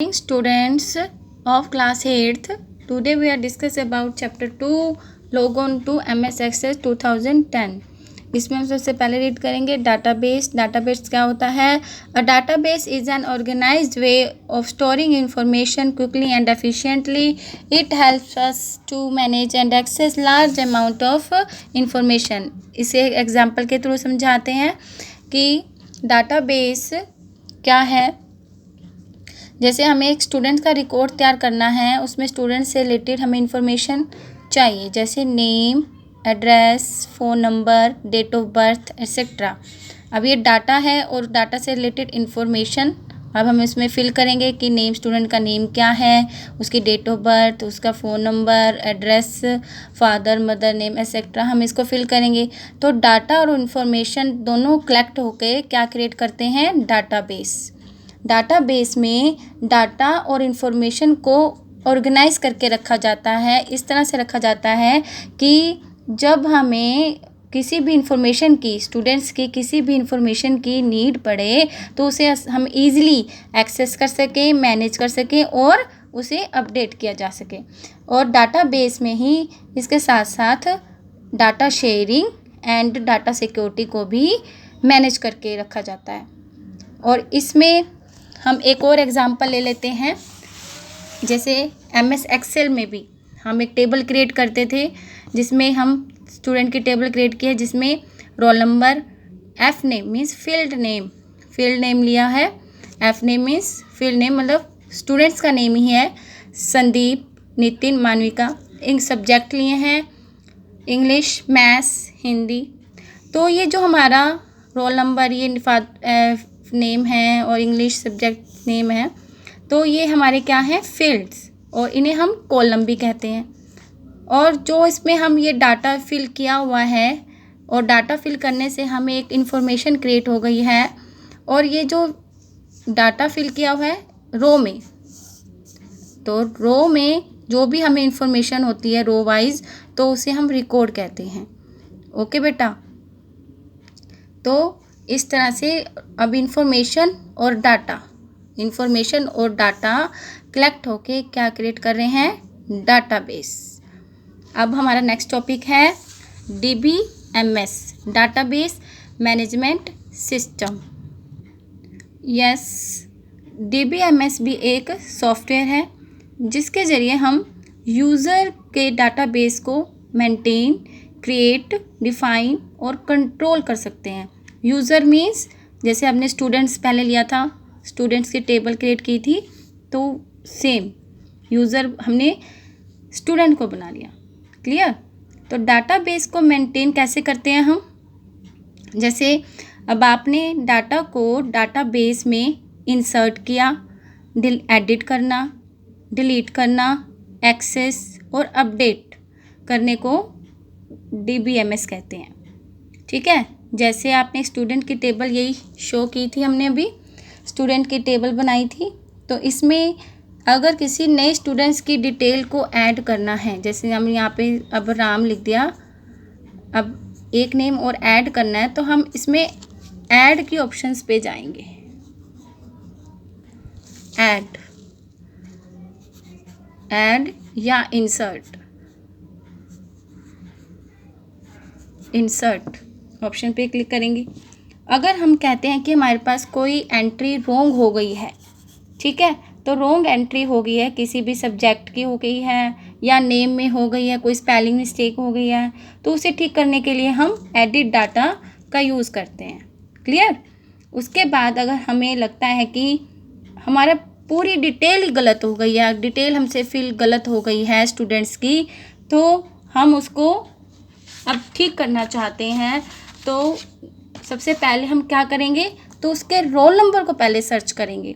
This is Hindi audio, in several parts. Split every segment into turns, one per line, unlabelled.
Students of class 8th, today we are discuss about chapter 2 logon to MS Access 2010. इसमें हम सबसे पहले रीड करेंगे डाटाबेस। डाटाबेस क्या होता है? A database is an organised way of storing information quickly and efficiently. It helps us to manage and access large amount of information. इसे एग्जांपल के थ्रू समझाते हैं कि डाटाबेस क्या है. जैसे हमें एक स्टूडेंट का रिकॉर्ड तैयार करना है, उसमें स्टूडेंट से रिलेटेड हमें इंफॉर्मेशन चाहिए, जैसे name, address, phone number, date of birth etcetera. अब ये डाटा है और डाटा से रिलेटेड इंफॉर्मेशन अब हम इसमें फिल करेंगे कि नेम, स्टूडेंट का नेम क्या है, उसकी डेट ऑफ बर्थ, उसका phone number, address, father mother name etcetera. हम इसको फिल करेंगे. तो डाटा और इंफॉर्मेशन दोनों कलेक्ट होकर क्या क्रिएट करते हैं? डाटाबेस. डाटाबेस में डाटा और इन्फॉर्मेशन को ऑर्गेनाइज करके रखा जाता है. इस तरह से रखा जाता है कि जब हमें किसी भी इंफॉर्मेशन की, स्टूडेंट्स की किसी भी इंफॉर्मेशन की नीड पड़े तो उसे हम इजीली एक्सेस कर सकें, मैनेज कर सकें और उसे अपडेट किया जा सके. और डाटाबेस में ही इसके साथ साथ data sharing and data security को भी मैनेज करके रखा जाता है. और इसमें हम एक और एग्ज़ाम्पल ले लेते हैं. जैसे MS एक्सेल में भी हम एक टेबल क्रिएट करते थे, जिसमें हम स्टूडेंट की टेबल क्रिएट की है, जिसमें roll number, F name means field name लिया है. F name means field name, मतलब स्टूडेंट्स का नेम ही है. संदीप, नितिन, मानविका. इन सब्जेक्ट लिए हैं इंग्लिश, मैथ्स, हिंदी. तो ये जो हमारा रोल नंबर, ये नेम है और इंग्लिश सब्जेक्ट नेम है, तो ये हमारे क्या हैं? फील्ड्स, और इन्हें हम कॉलम भी कहते हैं. और जो इसमें हम ये डाटा फिल किया हुआ है, और डाटा फिल करने से हमें एक इन्फॉर्मेशन क्रिएट हो गई है. और ये जो डाटा फिल किया हुआ है रो में, तो रो में जो भी हमें इन्फॉर्मेशन होती है रो वाइज, तो उसे हम रिकॉर्ड कहते हैं. ओके बेटा. तो इस तरह से अब इन्फॉर्मेशन और डाटा कलेक्ट होके क्या क्रिएट कर रहे हैं? डाटाबेस. अब हमारा नेक्स्ट टॉपिक है DBMS, database management system. Yes, DBMS भी एक सॉफ्टवेयर है जिसके ज़रिए हम यूज़र के डाटाबेस को मेंटेन, क्रिएट, डिफ़ाइन और कंट्रोल कर सकते हैं. यूज़र मीन्स जैसे हमने स्टूडेंट्स पहले लिया था, स्टूडेंट्स की टेबल क्रिएट की थी, तो सेम यूज़र हमने स्टूडेंट को बना लिया. क्लियर. तो डाटाबेस को मेंटेन कैसे करते हैं हम? जैसे अब आपने डाटा को डाटाबेस में इंसर्ट किया, एडिट करना, डिलीट करना, एक्सेस और अपडेट करने को DBMS कहते हैं. ठीक है. जैसे आपने स्टूडेंट की टेबल यही शो की थी, हमने अभी स्टूडेंट की टेबल बनाई थी. तो इसमें अगर किसी नए स्टूडेंट्स की डिटेल को ऐड करना है, जैसे हम यहाँ पे अब राम लिख दिया, अब एक नेम और ऐड करना है, तो हम इसमें ऐड की ऑप्शंस पे जाएंगे. ऐड या इंसर्ट ऑप्शन पे क्लिक करेंगे. अगर हम कहते हैं कि हमारे पास कोई एंट्री रोंग हो गई है, ठीक है, तो रोंग एंट्री हो गई है, किसी भी सब्जेक्ट की हो गई है या नेम में हो गई है, कोई स्पेलिंग मिस्टेक हो गई है, तो उसे ठीक करने के लिए हम एडिट डाटा का यूज़ करते हैं. क्लियर. उसके बाद अगर हमें लगता है कि हमारा पूरी डिटेल ही गलत हो गई है, डिटेल हमसे फिल गलत हो गई है स्टूडेंट्स की, तो हम उसको अब ठीक करना चाहते हैं, तो सबसे पहले हम क्या करेंगे? तो उसके रोल नंबर को पहले सर्च करेंगे.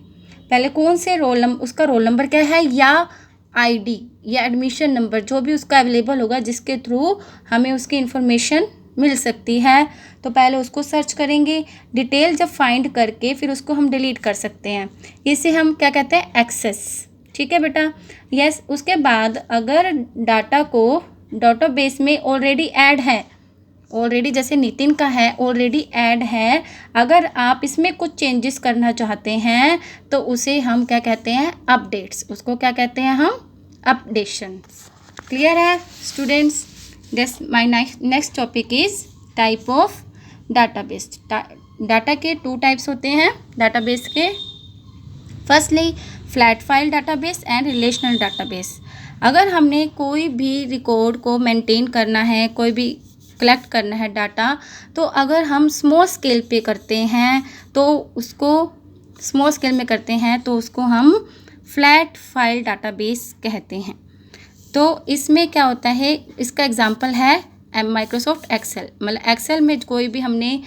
पहले कौन से उसका रोल नंबर क्या है, या ID या एडमिशन नंबर, जो भी उसका अवेलेबल होगा, जिसके थ्रू हमें उसकी इन्फॉर्मेशन मिल सकती है, तो पहले उसको सर्च करेंगे. डिटेल जब फाइंड करके फिर उसको हम डिलीट कर सकते हैं. इसे हम क्या कहते हैं? एक्सेस. ठीक है बेटा. यस. उसके बाद अगर डाटा को डाटाबेस में ऑलरेडी ऐड है, ऑलरेडी जैसे नितिन का है ऑलरेडी ऐड है, अगर आप इसमें कुछ चेंजेस करना चाहते हैं तो उसे हम क्या कहते हैं, अपडेट्स, उसको क्या कहते हैं हम, अपडेशन। क्लियर है students? This my next topic is type of database. Data के 2 टाइप्स होते हैं डाटाबेस के। Firstly flat file database and relational database. अगर हमने कोई भी रिकॉर्ड को मेंटेन करना है, कोई भी कलेक्ट करना है डाटा, तो अगर हम स्मॉल स्केल पे करते हैं तो उसको हम फ्लैट फाइल डाटाबेस कहते हैं। तो इसमें क्या होता है, इसका एग्जांपल है माइक्रोसॉफ्ट एक्सेल। मतलब एक्सेल में कोई भी हमने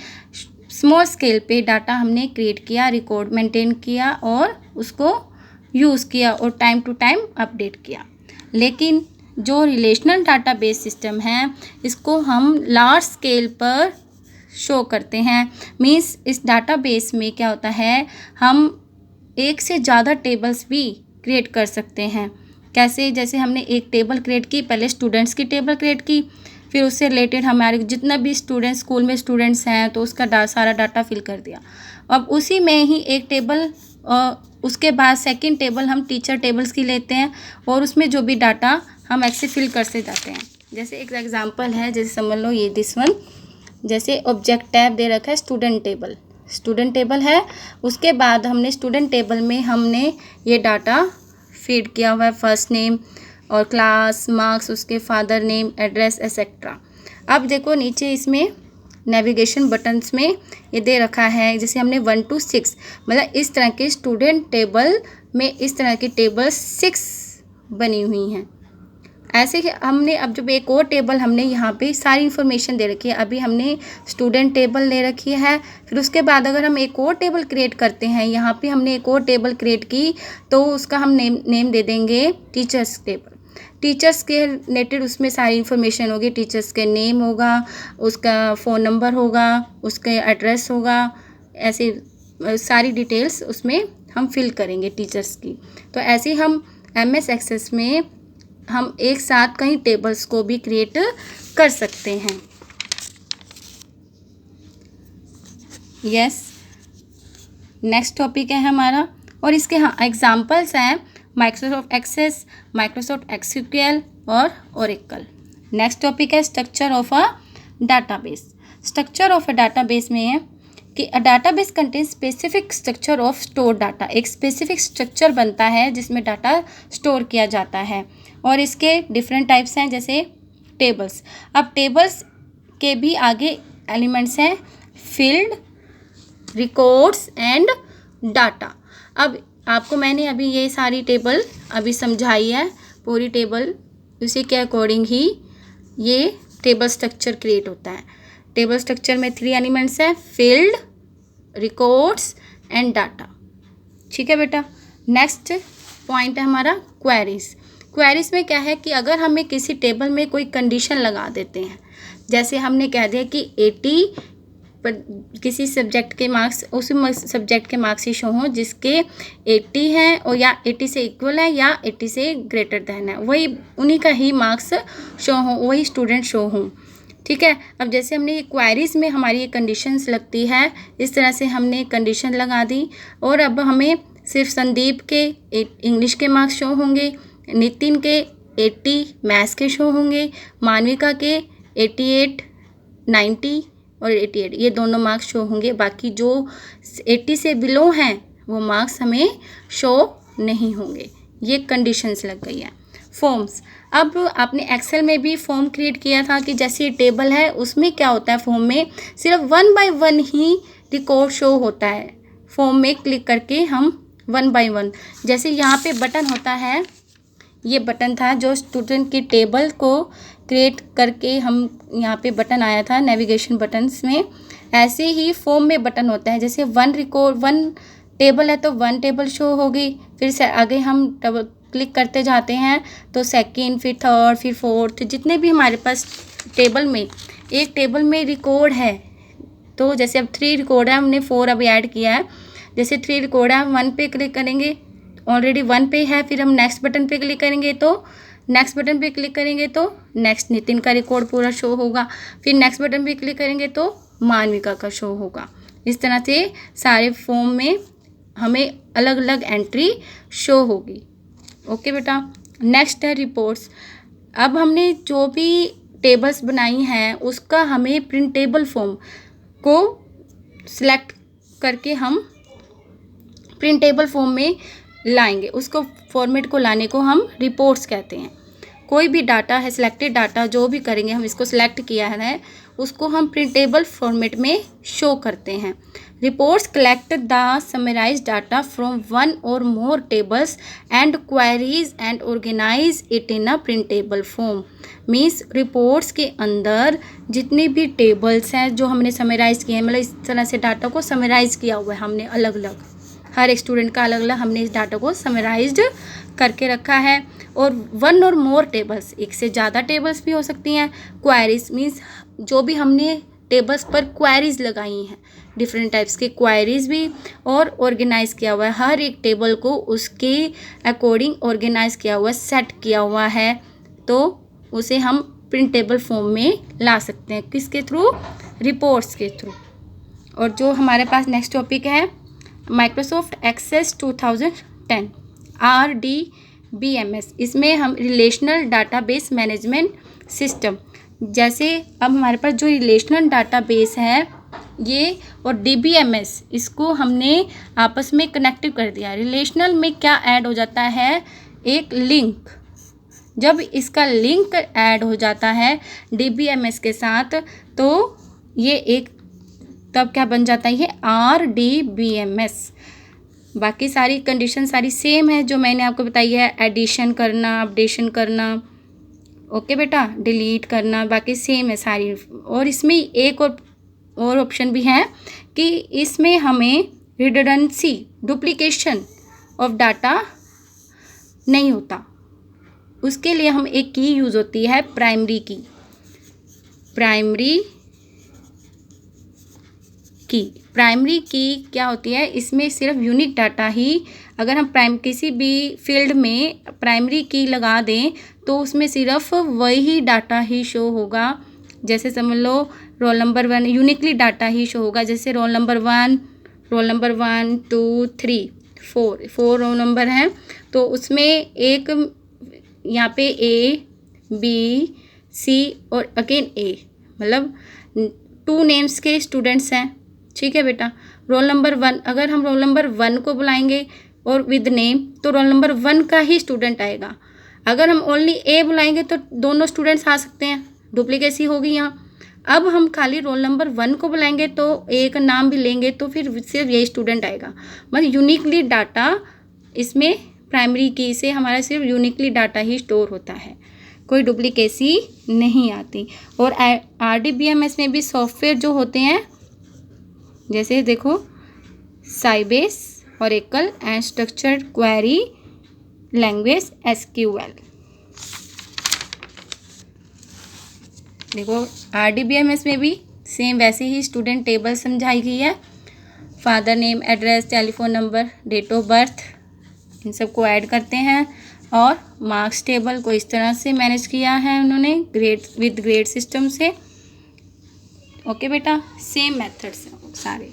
स्मॉल स्केल पे डाटा हमने क्रिएट किया, रिकॉर्ड मेंटेन किया और उसको यूज़ किया और टाइम टू टाइम अपडेट किया। लेकिन जो रिलेशनल डाटाबेस सिस्टम है इसको हम लार्ज स्केल पर शो करते हैं। मींस इस डाटाबेस में क्या होता है, हम एक से ज़्यादा टेबल्स भी क्रिएट कर सकते हैं। कैसे? जैसे हमने एक टेबल क्रिएट की, पहले स्टूडेंट्स की टेबल क्रिएट की, फिर उससे रिलेटेड हमारे जितना भी स्टूडेंट्स स्कूल में स्टूडेंट्स हैं तो उसका सारा डाटा फिल कर दिया। अब उसी में ही एक टेबल, उसके बाद सेकंड टेबल हम टीचर टेबल्स की लेते हैं और उसमें जो भी डाटा हम ऐसे फिल करते जाते हैं। जैसे एक एग्जांपल है, जैसे समझ लो ये दिस वन, जैसे ऑब्जेक्ट टैब दे रखा है स्टूडेंट टेबल है। उसके बाद हमने स्टूडेंट टेबल में हमने ये डाटा फीड किया हुआ है, फर्स्ट नेम और क्लास, मार्क्स, उसके फादर नेम, एड्रेस एक्सेट्रा। अब देखो नीचे इसमें नेविगेशन बटन्स में ये दे रखा है, जैसे हमने 1 to 6, मतलब इस तरह के स्टूडेंट टेबल में इस तरह की टेबल 6 बनी हुई हैं। ऐसे ही हमने अब जब एक और टेबल हमने यहाँ पे सारी इन्फॉर्मेशन दे रखी है, अभी हमने स्टूडेंट टेबल ले रखी है। फिर उसके बाद अगर हम एक और टेबल क्रिएट करते हैं, यहाँ पे हमने एक और टेबल क्रिएट की तो उसका हम नेम दे देंगे टीचर्स टेबल। टीचर्स के रिलेटेड उसमें सारी इन्फॉर्मेशन होगी, टीचर्स के नेम होगा, उसका फ़ोन नंबर होगा, उसके एड्रेस होगा, ऐसे सारी डिटेल्स उसमें हम फिल करेंगे टीचर्स की। तो ऐसे हम MS एक्सेस में हम एक साथ कई टेबल्स को भी क्रिएट कर सकते हैं। यस, नेक्स्ट टॉपिक है हमारा, और इसके एग्जांपल्स हैं माइक्रोसॉफ्ट एक्सेस, माइक्रोसॉफ्ट SQL और ओरेकल। नेक्स्ट टॉपिक है structure of a database. Structure of a database में है कि a database contains specific structure of store data. एक स्पेसिफिक स्ट्रक्चर बनता है जिसमें डाटा स्टोर किया जाता है, और इसके डिफरेंट टाइप्स हैं जैसे टेबल्स। अब टेबल्स के भी आगे एलिमेंट्स हैं फील्ड, रिकॉर्ड्स एंड डाटा। अब आपको मैंने अभी ये सारी टेबल अभी समझाई है, पूरी टेबल, उसी के अकॉर्डिंग ही ये टेबल स्ट्रक्चर क्रिएट होता है। टेबल स्ट्रक्चर में 3 एलिमेंट्स हैं, फील्ड, रिकॉर्ड्स एंड डाटा। ठीक है बेटा। नेक्स्ट पॉइंट है हमारा क्वेरीज। क्वेरीज में क्या है कि अगर हमें किसी टेबल में कोई कंडीशन लगा देते हैं, जैसे हमने कह दिया कि 80 पर किसी सब्जेक्ट के मार्क्स उसी सब्जेक्ट के मार्क्स ही शो हों जिसके 80 हैं और या 80 से इक्वल है या 80 से ग्रेटर दैन है, वही उन्हीं का ही मार्क्स शो हों, वही स्टूडेंट शो हों। ठीक है। अब जैसे हमने ये क्वेरीज में हमारी ये कंडीशंस लगती है, इस तरह से हमने कंडीशन लगा दी, और अब हमें सिर्फ संदीप के इंग्लिश के मार्क्स शो होंगे, नितिन के 80 मैथ्स के शो होंगे, मानविका के 88, 90 और 88 ये दोनों मार्क्स शो होंगे। बाकी जो 80 से बिलो हैं वो मार्क्स हमें शो नहीं होंगे। ये कंडीशंस लग गई है। फॉर्म्स, अब आपने एक्सेल में भी फॉर्म क्रिएट किया था कि जैसे ये टेबल है उसमें क्या होता है, फॉर्म में सिर्फ 1 by 1 ही रिकॉर्ड शो होता है। फॉर्म में क्लिक करके हम 1 by 1, जैसे यहाँ पे बटन होता है, ये बटन था जो स्टूडेंट की टेबल को क्रिएट करके हम यहाँ पे बटन आया था नेविगेशन बटन्स में, ऐसे ही फॉर्म में बटन होता है। जैसे 1 टेबल है तो 1 टेबल शो होगी, फिर से आगे हम क्लिक करते जाते हैं तो सेकंड, फिर थर्ड, फिर फोर्थ, जितने भी हमारे पास टेबल में, एक टेबल में रिकॉर्ड है तो जैसे अब 3 रिकॉर्ड है, हमने 4 अभी ऐड किया है। जैसे 3 रिकॉर्ड है, हम 1 पे क्लिक करेंगे, ऑलरेडी 1 पे है, फिर हम नेक्स्ट बटन पे क्लिक करेंगे तो नेक्स्ट बटन पे क्लिक करेंगे तो नेक्स्ट नितिन का रिकॉर्ड पूरा शो होगा, फिर नेक्स्ट बटन पे क्लिक करेंगे तो मानविका का शो होगा। इस तरह से सारे फॉर्म में हमें अलग अलग एंट्री शो होगी। ओके बेटा, नेक्स्ट है रिपोर्ट्स। अब हमने जो भी टेबल्स बनाई हैं उसका हमें प्रिंटेबल फॉर्म को सिलेक्ट करके हम प्रिंटेबल फॉर्म में लाएंगे। उसको फॉर्मेट को लाने को हम रिपोर्ट्स कहते हैं। कोई भी डाटा है, सिलेक्टेड डाटा जो भी करेंगे हम, इसको सिलेक्ट किया है उसको हम प्रिंटेबल फॉर्मेट में शो करते हैं। Reports collect the summarise data from one or more tables and queries and organise it in a printable form. Means reports के अंदर जितने भी टेबल्स हैं जो हमने समराइज किए हैं, मतलब इस तरह से डाटा को समराइज किया हुआ है हमने, अलग अलग हर एक स्टूडेंट का अलग अलग हमने इस डाटा को समराइज्ड करके रखा है। और वन और मोर टेबल्स, एक से ज़्यादा टेबल्स भी हो सकती हैं। क्वेरीज मीन्स जो भी हमने टेबल्स पर क्वेरीज लगाई हैं, डिफरेंट टाइप्स की क्वेरीज भी, और ऑर्गेनाइज किया हुआ है, हर एक टेबल को उसके अकॉर्डिंग ऑर्गेनाइज किया हुआ है, सेट किया हुआ है, तो उसे हम प्रिंटेबल फॉर्म में ला सकते हैं। किसके थ्रू? रिपोर्ट्स के थ्रू। और जो हमारे पास नेक्स्ट टॉपिक है माइक्रोसॉफ्ट एक्सेस 2010 RDBMS। इसमें हम रिलेशनल डाटाबेस मैनेजमेंट सिस्टम, जैसे अब हमारे पास जो रिलेशनल डाटाबेस है ये और DBMS, इसको हमने आपस में कनेक्टिव कर दिया। रिलेशनल में क्या ऐड हो जाता है? एक लिंक। जब इसका लिंक ऐड हो जाता है DBMS के साथ तो ये एक, तब क्या बन जाता है? ये RDBMS। बाकी सारी कंडीशन सारी सेम है जो मैंने आपको बताई है, एडिशन करना, अपडेशन करना, ओके बेटा, डिलीट करना, बाकी सेम है सारी। और इसमें एक और ऑप्शन भी है कि इसमें हमें रिडंडेंसी, डुप्लीकेशन ऑफ डाटा नहीं होता। उसके लिए हम एक की यूज़ होती है, प्राइमरी की। प्राइमरी की क्या होती है? इसमें सिर्फ यूनिक डाटा ही, अगर हम किसी भी फील्ड में प्राइमरी की लगा दें तो उसमें सिर्फ वही डाटा ही शो होगा। जैसे समझ लो रोल नंबर 1, यूनिकली डाटा ही शो होगा। जैसे रोल नंबर 1, 2, 3, 4 रोल नंबर हैं, तो उसमें एक यहाँ पे A, B, C और अगेन A, मतलब 2 नेम्स के स्टूडेंट्स हैं। ठीक है बेटा। रोल नंबर 1, अगर हम रोल नंबर 1 को बुलाएंगे और विद नेम तो रोल नंबर 1 का ही स्टूडेंट आएगा। अगर हम ओनली A बुलाएंगे तो दोनों स्टूडेंट्स आ सकते हैं, डुप्लीकेसी होगी यहाँ। अब हम खाली रोल नंबर 1 को बुलाएंगे तो A का नाम भी लेंगे तो फिर सिर्फ यही स्टूडेंट आएगा। मतलब यूनिकली डाटा, इसमें प्राइमरी की से हमारा सिर्फ यूनिकली डाटा ही स्टोर होता है, कोई डुप्लीकेसी नहीं आती। और RDBMS में भी सॉफ्टवेयर जो होते हैं, जैसे देखो Sybase, Oracle and structured query language SQL। देखो RDBMS में भी सेम वैसे ही स्टूडेंट टेबल समझाई गई है। Father name, address, telephone number, date of birth, इन सबको ऐड करते हैं। और मार्क्स टेबल को इस तरह से मैनेज किया है उन्होंने, ग्रेड सिस्टम से। ओके बेटा, सेम मेथड्स हैं सारे।